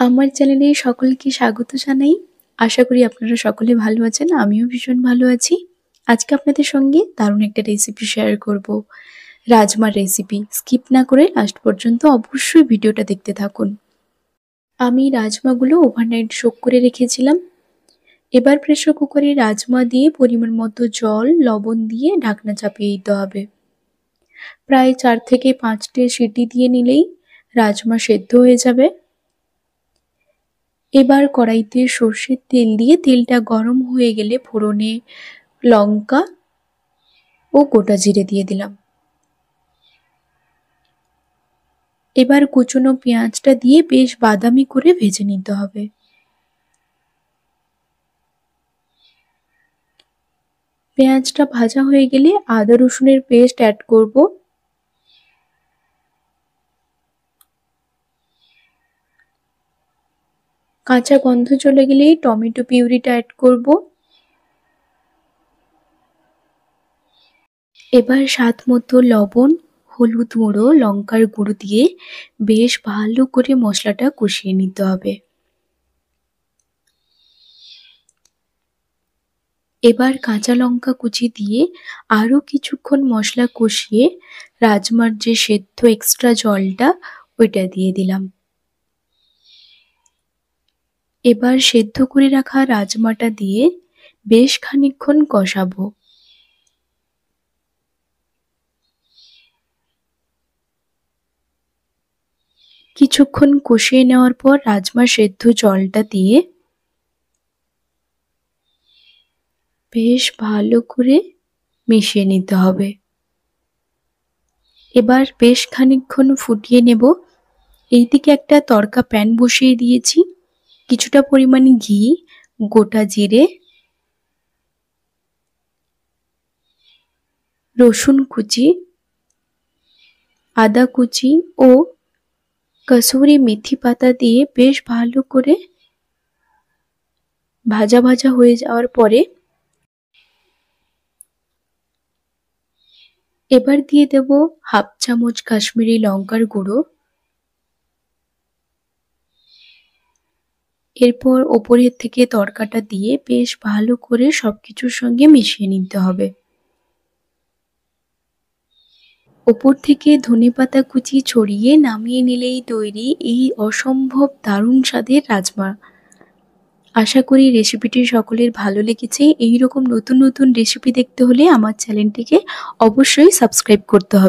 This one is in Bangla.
আমার চ্যানেলে সকলকে স্বাগত জানাই। আশা করি আপনারা সকলে ভালো আছেন। আমিও ভীষণ ভালো আছি। আজকে আপনাদের সঙ্গে দারুণ একটা রেসিপি শেয়ার করব। রাজমার রেসিপি। স্কিপ না করে লাস্ট পর্যন্ত অবশ্যই ভিডিওটা দেখতে থাকুন। আমি রাজমাগুলো ওভারনাইট সোক করে রেখেছিলাম। এবার প্রেসার কুকারে রাজমা দিয়ে পরিমাণ মতো জল, লবণ দিয়ে ঢাকনা চাপিয়ে দিতে হবে। প্রায় 4 থেকে 5টে সিটি দিয়ে নিলেই রাজমা সেদ্ধ হয়ে যাবে। এবার কড়াইতে সর্ষের তেল দিয়ে তেলটা গরম হয়ে গেলে ফোড়নে লঙ্কা ও গোটা জিরে দিয়ে দিলাম। এবার কুচনো পেঁয়াজটা দিয়ে বেশ বাদামি করে ভেজে নিতে হবে। পেঁয়াজটা ভাজা হয়ে গেলে আদা রসুনের পেস্ট অ্যাড করব। কাঁচা গন্ধ চলে গেলে টমেটো পিউরিটা অ্যাড করব। এবার স্বাদ মতো লবণ, হলুদ গুঁড়ো, লঙ্কার গুঁড়ো দিয়ে বেশ ভালো করে মশলাটা কষিয়ে নিতে হবে। এবার কাঁচা লঙ্কা কুচি দিয়ে আরও কিছুক্ষণ মশলা কষিয়ে রাজমার যে সেদ্ধ এক্সট্রা জলটা ওইটা দিয়ে দিলাম। এবার সেদ্ধ করে রাখা রাজমাটা দিয়ে বেশ খানিকক্ষণ কষাবো। কিছুক্ষণ কষিয়ে নেওয়ার পর রাজমা সেদ্ধ জলটা দিয়ে বেশ ভালো করে মিশিয়ে নিতে হবে। এবার বেশ খানিকক্ষণ ফুটিয়ে নেব। এইদিকে একটা তড়কা প্যান বসিয়ে দিয়েছি। কিছুটা পরিমাণে ঘি, গোটা জিরে, রসুন কুচি, আদা কুচি ও কসুরি মেথি পাতা দিয়ে বেশ ভালো করে ভাজা ভাজা হয়ে যাওয়ার পরে এবার দিয়ে দেব হাফ চামচ কাশ্মীরি লঙ্কার গুঁড়ো। এরপর ওপরের থেকে তড়কাটা দিয়ে বেশ ভালো করে সবকিছুর সঙ্গে মিশিয়ে নিতে হবে। ওপর থেকে ধনেপাতা কুচি ছড়িয়ে নামিয়ে নিলেই তৈরি এই অসম্ভব দারুণ স্বাদের রাজমা। আশা করি রেসিপিটি সকলের ভালো লেগেছে। এই রকম নতুন নতুন রেসিপি দেখতে হলে আমার চ্যানেলটিকে অবশ্যই সাবস্ক্রাইব করতে হবে।